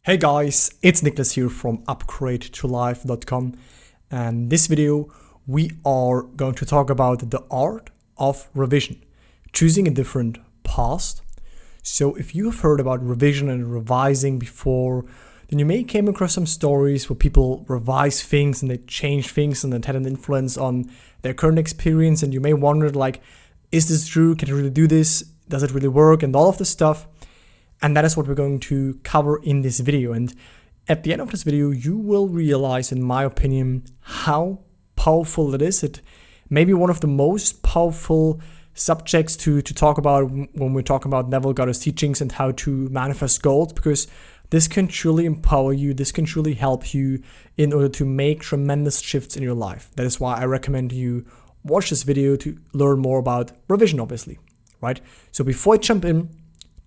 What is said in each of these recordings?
Hey guys, it's Nicholas here from upgradeToLife.com, and this video we are going to talk about the art of revision, choosing a different past. So if you have heard about revision and revising before, then you may came across some stories where people revise things and they change things and it had an influence on their current experience, and you may wonder like, is this true? Can I really do this? Does it really work? And all of this stuff. And that is what we're going to cover in this video. And at the end of this video, you will realize, in my opinion, how powerful it is. It may be one of the most powerful subjects to talk about when we're talking about Neville Goddard's teachings and how to manifest goals, because this can truly empower you. This can truly help you in order to make tremendous shifts in your life. That is why I recommend you watch this video to learn more about revision, obviously, right? So before I jump in,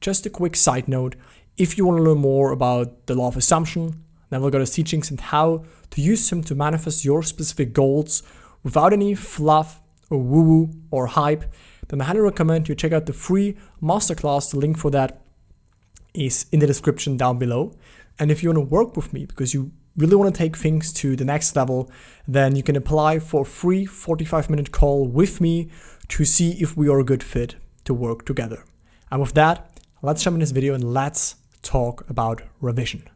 just a quick side note, if you want to learn more about the law of assumption, Neville Goddard's teachings, and how to use them to manifest your specific goals without any fluff or woo-woo or hype, then I highly recommend you check out the free masterclass. The link for that is in the description down below. And if you want to work with me because you really want to take things to the next level, then you can apply for a free 45-minute call with me to see if we are a good fit to work together. And with that, let's jump in this video and let's talk about revision.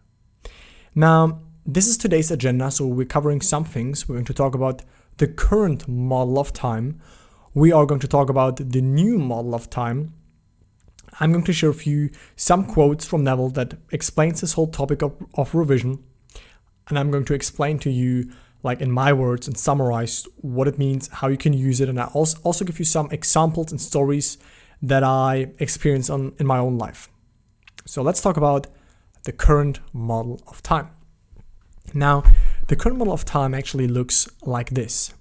Now, this is today's agenda, so we're covering some things. We're going to talk about the current model of time. We are going to talk about the new model of time. I'm going to share with you some quotes from Neville that explains this whole topic of revision. And I'm going to explain to you, like in my words, and summarize what it means, how you can use it. And I also give you some examples and stories that I experienced in my own life. So let's talk about the current model of time. Now, the current model of time actually looks like this.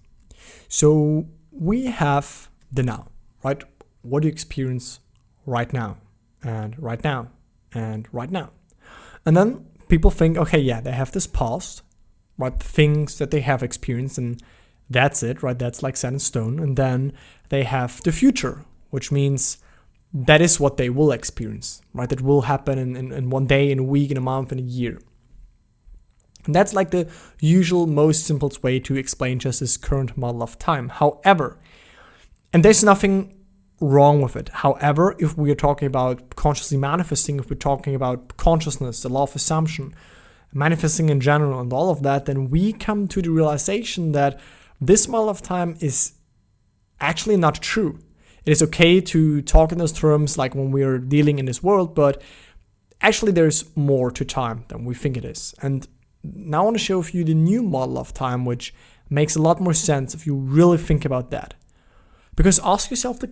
So we have the now, right? What do you experience right now, and right now, and right now? And then people think, okay, yeah, they have this past, right? Things that they have experienced, and that's it, right? That's like set in stone. And then they have the future, which means that is what they will experience, right? That will happen in one day, in a week, in a month, in a year. And that's like the usual, most simplest way to explain just this current model of time. However, and there's nothing wrong with it. However, if we are talking about consciously manifesting, if we're talking about consciousness, the law of assumption, manifesting in general, and all of that, then we come to the realization that this model of time is actually not true. It is okay to talk in those terms like when we are dealing in this world, but actually there's more to time than we think it is. And now I want to share with you the new model of time, which makes a lot more sense if you really think about that. Because ask yourself the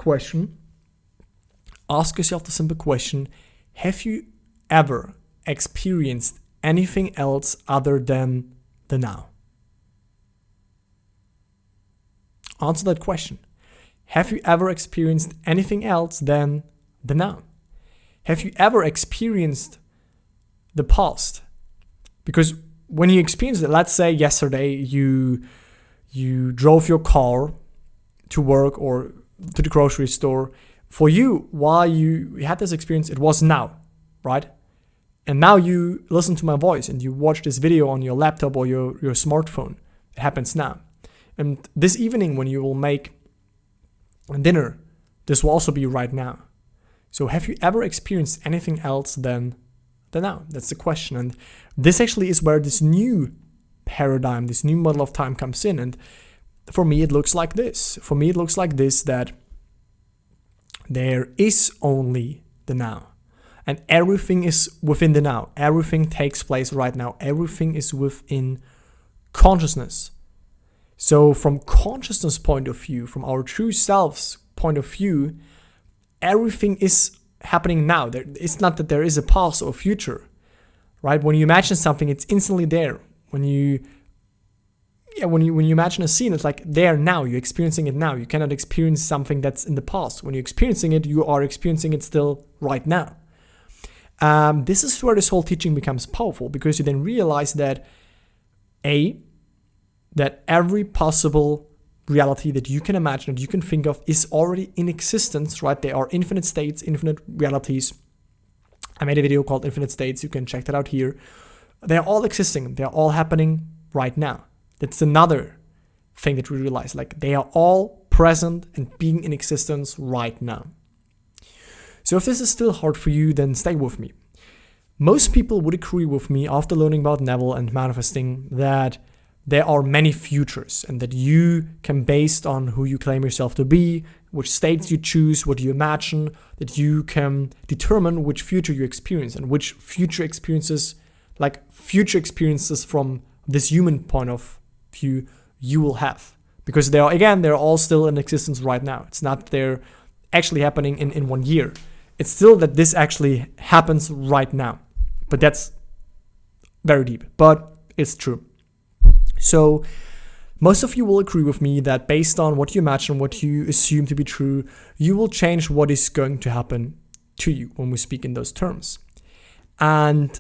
simple question, have you ever experienced anything else other than the now? Answer that question. Have you ever experienced anything else than the now? Have you ever experienced the past? Because when you experience it, let's say yesterday you drove your car to work or to the grocery store. For you, while you had this experience, it was now, right? And now you listen to my voice and you watch this video on your laptop or your smartphone. It happens now. And this evening when you will make dinner, this will also be right now. So have you ever experienced anything else than the now? That's the question. And this actually is where this new paradigm, this new model of time comes in. And for me, it looks like this. For me, it looks like this, that there is only the now. And everything is within the now. Everything takes place right now. Everything is within consciousness. So from consciousness point of view, from our true self's point of view, everything is happening now. It's not that there is a past or future, right? When you imagine something, it's instantly there. When you imagine a scene, it's like there now. You're experiencing it now. You cannot experience something that's in the past. When you're experiencing it, you are experiencing it still right now. This is where this whole teaching becomes powerful, because you then realize that that every possible reality that you can imagine, that you can think of, is already in existence, right? There are infinite states, infinite realities, I made a video called Infinite States. You can check that out here. They're all existing. They're all happening right now. That's another thing that we realize. Like, they are all present and being in existence right now. So if this is still hard for you, then stay with me. Most people would agree with me after learning about Neville and manifesting that there are many futures and that you can, based on who you claim yourself to be, which states you choose, what you imagine, that you can determine which future you experience and which future experiences, like future experiences from this human point of view, you will have. Because they're all still in existence right now. It's not they're actually happening in 1 year. It's still that this actually happens right now. But that's very deep, but it's true. So most of you will agree with me that based on what you imagine, what you assume to be true, you will change what is going to happen to you when we speak in those terms. And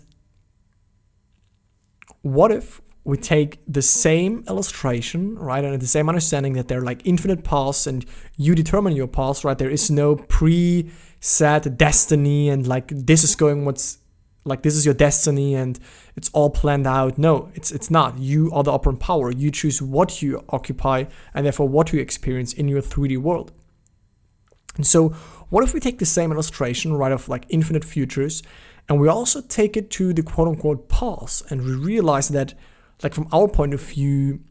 what if we take the same illustration, right, and the same understanding that they're like infinite paths and you determine your paths, right? There is no preset destiny and like this is your destiny and it's all planned out. No, it's not. You are the operant power. You choose what you occupy and therefore what you experience in your 3D world. And so what if we take the same illustration, right, of like infinite futures, and we also take it to the quote unquote past, and we realize that, like, from our point of view,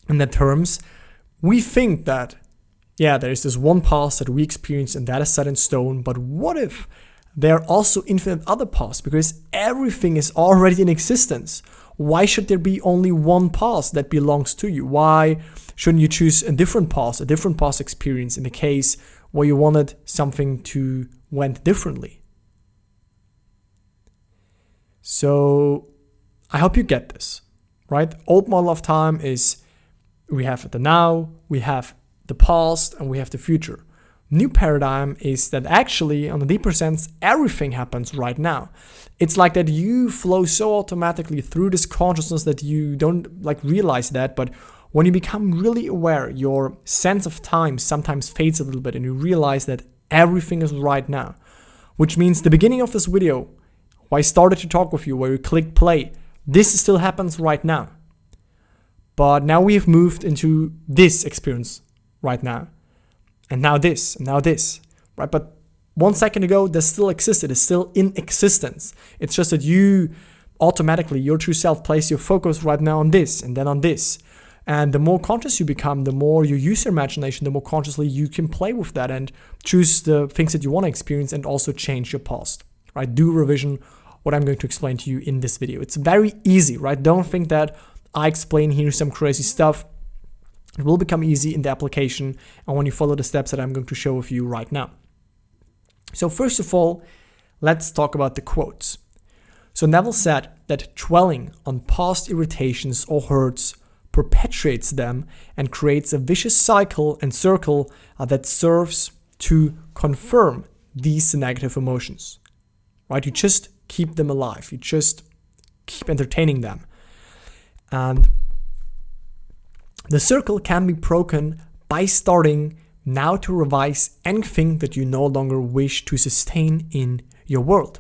in that terms, we think that, yeah, there is this one past that we experience and that is set in stone. But what if there are also infinite other paths? Because everything is already in existence. Why should there be only one past that belongs to you? Why shouldn't you choose a different past experience in the case where you wanted something to went differently? So I hope you get this, right? Old model of time is we have the now, we have the past, and we have the future. New paradigm is that actually, on the deeper sense, everything happens right now. It's like that you flow so automatically through this consciousness that you don't like realize that, but when you become really aware, your sense of time sometimes fades a little bit and you realize that everything is right now. Which means the beginning of this video, where I started to talk with you, where you click play, this still happens right now. But now we have moved into this experience right now. And now this, right? But 1 second ago, this still existed, it's still in existence. It's just that you automatically, your true self, place your focus right now on this and then on this. And the more conscious you become, the more you use your imagination, the more consciously you can play with that and choose the things that you want to experience and also change your past, right? Do revision, what I'm going to explain to you in this video. It's very easy, right? Don't think that I explain here some crazy stuff. It will become easy in the application and when you follow the steps that I'm going to show with you right now. So first of all, let's talk about the quotes. So Neville said that dwelling on past irritations or hurts perpetuates them and creates a vicious cycle and circle that serves to confirm these negative emotions, right? You just keep them alive. You just keep entertaining them. And the circle can be broken by starting now to revise anything that you no longer wish to sustain in your world.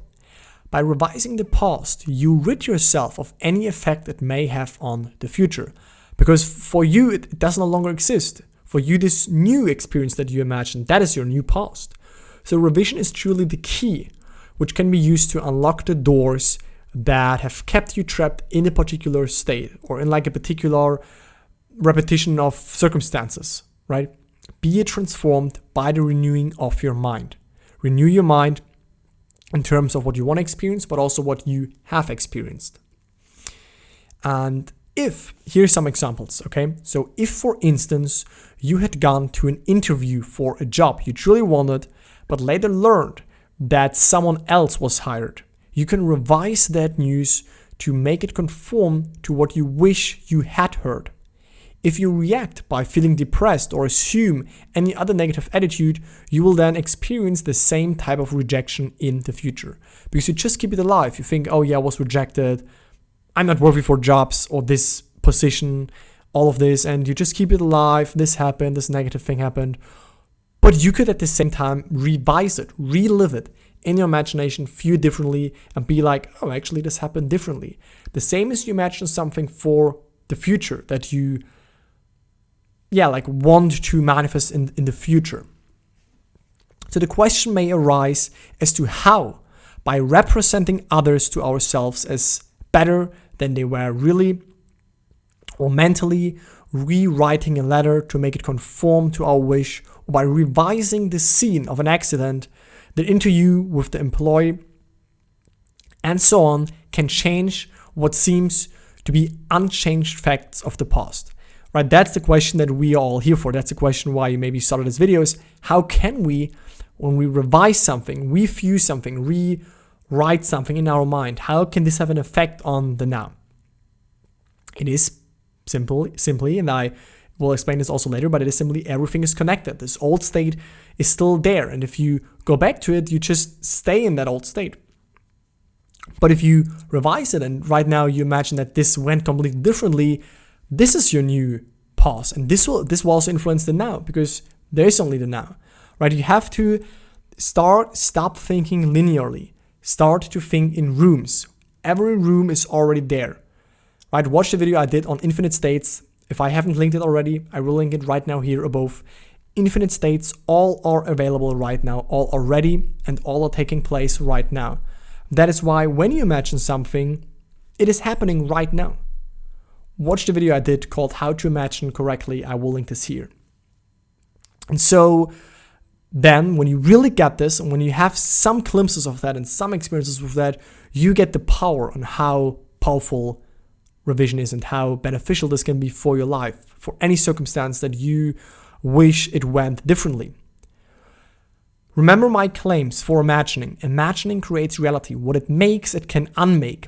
By revising the past, you rid yourself of any effect it may have on the future. Because for you, it does no longer exist. For you, this new experience that you imagined, that is your new past. So revision is truly the key, which can be used to unlock the doors that have kept you trapped in a particular state or in like a particular repetition of circumstances, right? Be it transformed by the renewing of your mind. Renew your mind in terms of what you want to experience, but also what you have experienced. And here's some examples, okay? So if, for instance, you had gone to an interview for a job you truly wanted, but later learned that someone else was hired, you can revise that news to make it conform to what you wish you had heard. If you react by feeling depressed or assume any other negative attitude, you will then experience the same type of rejection in the future. Because you just keep it alive. You think, oh yeah, I was rejected. I'm not worthy for jobs or this position, all of this. And you just keep it alive. This happened, this negative thing happened. But you could at the same time revise it, relive it, in your imagination, view it differently, and be like, oh, actually this happened differently. The same as you imagine something for the future that you want to manifest in the future. So the question may arise as to how, by representing others to ourselves as better than they were really, or mentally rewriting a letter to make it conform to our wish, or by revising the scene of an accident, the interview with the employee, and so on, can change what seems to be unchanged facts of the past. Right? That's the question that we are all here for. That's the question why you maybe started this video is, how can we, when we revise something, review something, rewrite something in our mind, how can this have an effect on the now? It is simply, and I will explain this also later, but it is simply everything is connected. This old state is still there, and if you go back to it, you just stay in that old state. But if you revise it, and right now you imagine that this went completely differently, this is your new past, and this will also influence the now, because there is only the now, right? You have to stop thinking linearly, start to think in rooms. Every room is already there. Right, watch the video I did on infinite states. If I haven't linked it already, I will link it right now here above. Infinite states, all are available right now, all are ready, and all are taking place right now. That is why when you imagine something, it is happening right now. Watch the video I did called How to Imagine Correctly. I will link this here. And so then when you really get this, and when you have some glimpses of that and some experiences with that, you get the power on how powerful revision is and how beneficial this can be for your life, for any circumstance that you wish it went differently. Remember my claims for imagining. Imagining creates reality. What it makes, it can unmake.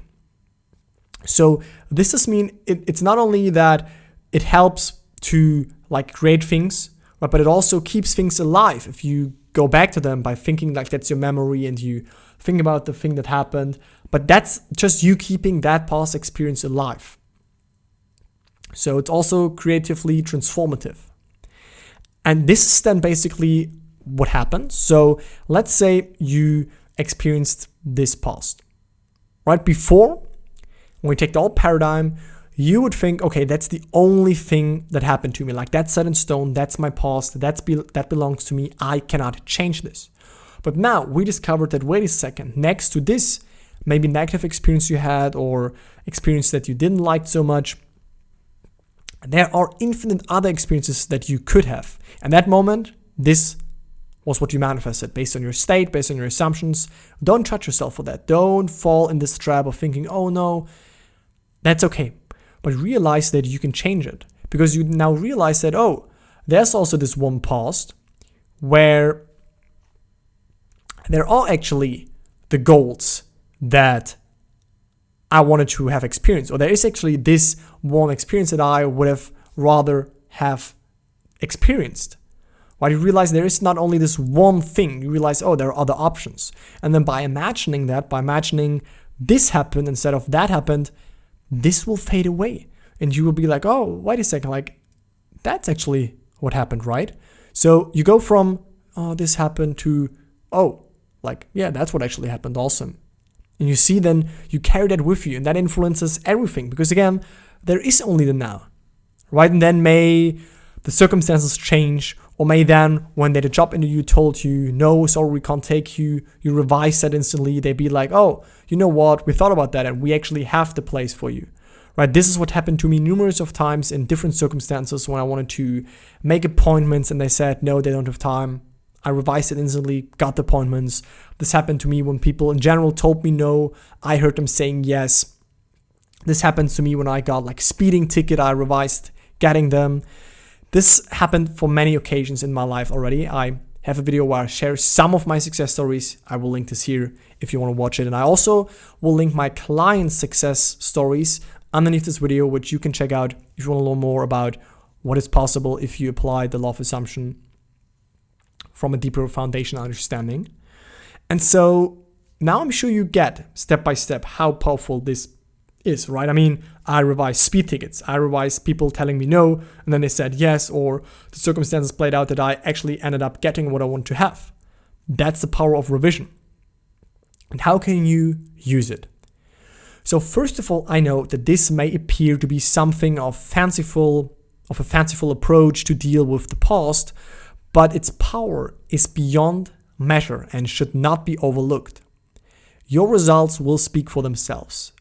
So this does mean it's not only that it helps to create things, but it also keeps things alive. If you go back to them by thinking that's your memory and you think about the thing that happened, but that's just you keeping that past experience alive. So it's also creatively transformative. And this is then basically what happens. So let's say you experienced this past. Right before, when we take the old paradigm, you would think, okay, that's the only thing that happened to me. That's set in stone, that's my past, that belongs to me, I cannot change this. But now we discovered that, wait a second, next to this maybe negative experience you had or experience that you didn't like so much, there are infinite other experiences that you could have. And that moment, this was what you manifested based on your state, based on your assumptions. Don't judge yourself for that. Don't fall in this trap of thinking, oh no, that's okay. But realize that you can change it, because you now realize that, oh, there's also this one past where there are actually the goals that I wanted to have experienced, or there is actually this one experience that I would have rather have experienced. Right? You realize there is not only this one thing, you realize, oh, there are other options. And then by imagining that, by imagining this happened instead of that happened, this will fade away. And you will be like, oh, wait a second, that's actually what happened, right? So you go from, oh, this happened to, oh, yeah, that's what actually happened, awesome. And you see, then you carry that with you, and that influences everything, because again, there is only the now, right? And then may the circumstances change, or may then when the job interview told you, no, sorry, we can't take you, you revise that instantly, they'd be like, oh, you know what, we thought about that and we actually have the place for you, right? This is what happened to me numerous of times in different circumstances when I wanted to make appointments and they said, no, they don't have time. I revised it instantly, got the appointments. This happened to me when people in general told me no, I heard them saying yes. This happens to me when I got speeding ticket, I revised getting them. This happened for many occasions in my life already. I have a video where I share some of my success stories. I will link this here if you want to watch it. And I also will link my client success stories underneath this video, which you can check out if you want to learn more about what is possible if you apply the law of assumption from a deeper foundational understanding. And so now I'm sure you get step by step how powerful this is, right? I mean, I revised speed tickets, I revised people telling me no, and then they said yes, or the circumstances played out that I actually ended up getting what I want to have. That's the power of revision. And how can you use it? So first of all, I know that this may appear to be something of a fanciful approach to deal with the past, but its power is beyond measure and should not be overlooked. Your results will speak for themselves.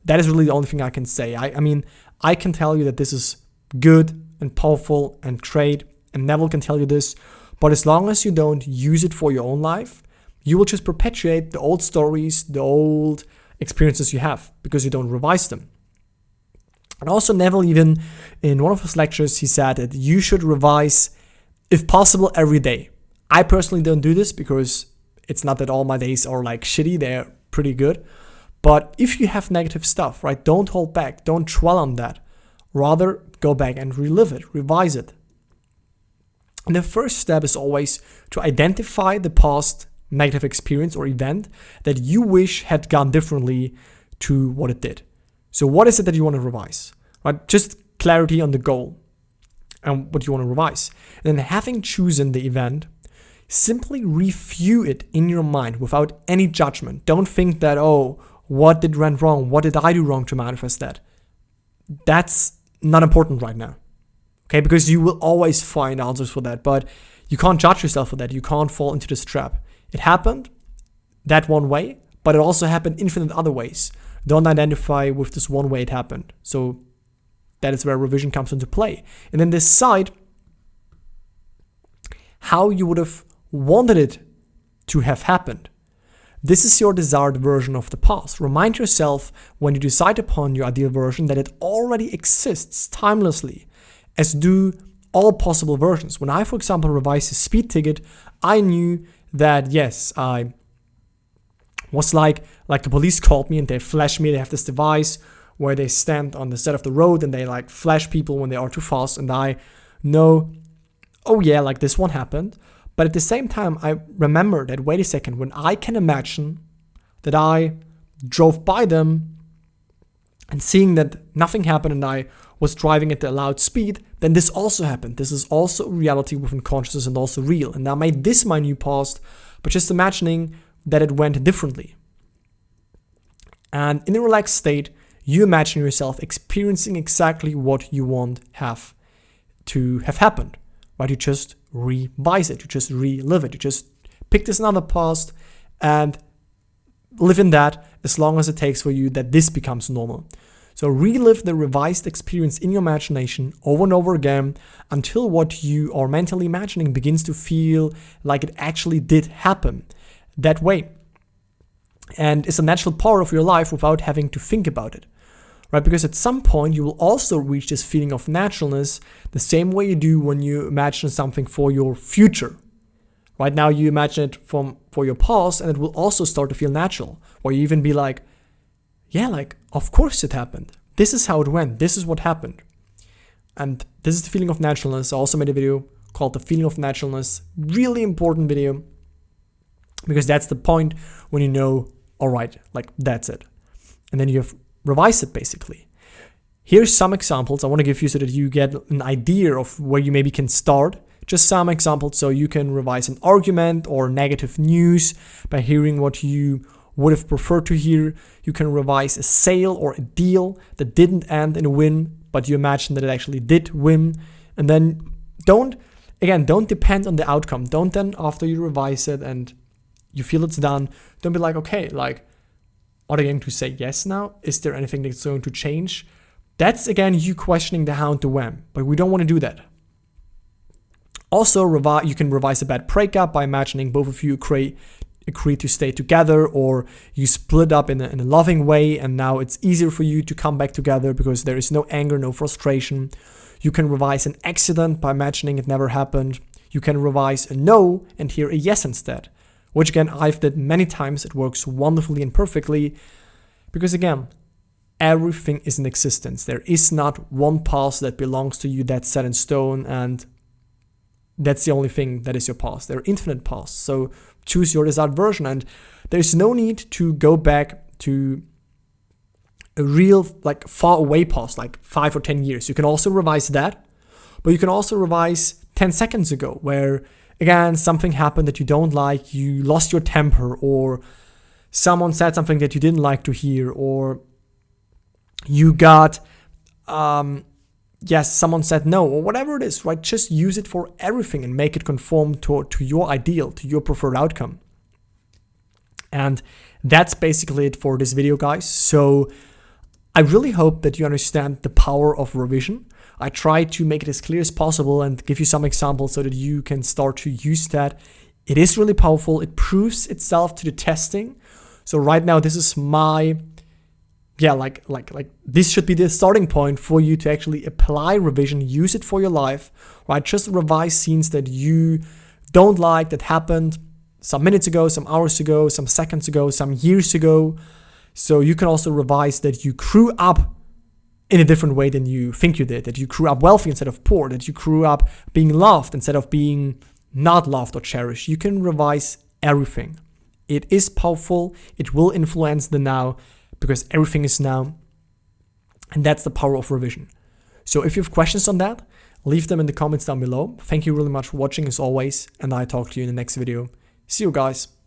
That is really the only thing I can say. I mean, I can tell you that this is good and powerful and great, and Neville can tell you this, but as long as you don't use it for your own life, you will just perpetuate the old stories, the old experiences you have, because you don't revise them. And also Neville, even in one of his lectures, he said that you should revise, if possible, every day. I personally don't do this because it's not that all my days are like shitty, they're pretty good. But if you have negative stuff, right, don't hold back, don't dwell on that. Rather, go back and relive it, revise it. And the first step is always to identify the past negative experience or event that you wish had gone differently to what it did. So what is it that you want to revise? Right? Just clarity on the goal and what you want to revise. And then having chosen the event, simply review it in your mind without any judgment. Don't think that, oh, what did went wrong? What did I do wrong to manifest that? That's not important right now. Okay, because you will always find answers for that, but you can't judge yourself for that. You can't fall into this trap. It happened that one way, but it also happened infinite other ways. Don't identify with this one way it happened. So that is where revision comes into play. And then decide how you would have wanted it to have happened. This is your desired version of the past. Remind yourself when you decide upon your ideal version that it already exists timelessly, as do all possible versions. When I, for example, revised a speed ticket, I knew that, yes, I was like the police called me and they flash me. They have this device where they stand on the side of the road and they like flash people when they are too fast. And I know, oh yeah, like this one happened. But at the same time, I remember that, wait a second, when I can imagine that I drove by them and seeing that nothing happened and I was driving at the allowed speed, then this also happened. This is also reality within consciousness and also real. And I made this my new past, but just imagining that it went differently. And in a relaxed state, you imagine yourself experiencing exactly what you want to have happened. Right? You just revise it, you just relive it, you just pick this another past and live in that as long as it takes for you that this becomes normal. So relive the revised experience in your imagination over and over again until what you are mentally imagining begins to feel like it actually did happen that way. And it's a natural part of your life without having to think about it. Right? Because at some point you will also reach this feeling of naturalness the same way you do when you imagine something for your future. Right now you imagine it for your past and it will also start to feel natural. Or you even be like, yeah, like, of course it happened. This is how it went. This is what happened. And this is the feeling of naturalness. I also made a video called The Feeling of Naturalness. Really important video. Because that's the point when you know, all right, like that's it. And then you have revised it basically. Here's some examples I want to give you so that you get an idea of where you maybe can start. Just some examples so you can revise an argument or negative news by hearing what you would have preferred to hear. You can revise a sale or a deal that didn't end in a win, but you imagine that it actually did win. And then don't depend on the outcome. Don't then, after you revise it and you feel it's done, don't be like, okay, like, are they going to say yes now? Is there anything that's going to change? That's, again, you questioning the how and the when, but we don't want to do that. Also, you can revise a bad breakup by imagining both of you agree to stay together, or you split up in a loving way and now it's easier for you to come back together because there is no anger, no frustration. You can revise an accident by imagining it never happened. You can revise a no and hear a yes instead, which again, I've did many times. It works wonderfully and perfectly because again, everything is in existence. There is not one past that belongs to you that's set in stone and that's the only thing that is your past. There are infinite pasts. So choose your desired version. And there's no need to go back to a real, like, far away past, like 5 or 10 years. You can also revise that, but you can also revise 10 seconds ago, where, again, something happened that you don't like, you lost your temper, or someone said something that you didn't like to hear, or you got, yes, someone said no, or whatever it is, right? Just use it for everything and make it conform to your ideal, to your preferred outcome. And that's basically it for this video, guys. So I really hope that you understand the power of revision. I try to make it as clear as possible and give you some examples so that you can start to use that. It is really powerful. It proves itself to the testing. So right now, this is my, like this should be the starting point for you to actually apply revision, use it for your life, right? Just revise scenes that you don't like, that happened some minutes ago, some hours ago, some seconds ago, some years ago. So you can also revise that you grew up in a different way than you think you did, that you grew up wealthy instead of poor, that you grew up being loved instead of being not loved or cherished. You can revise everything. It is powerful. It will influence the now because everything is now. And that's the power of revision. So if you have questions on that, leave them in the comments down below. Thank you really much for watching as always, and I talk to you in the next video. See you guys.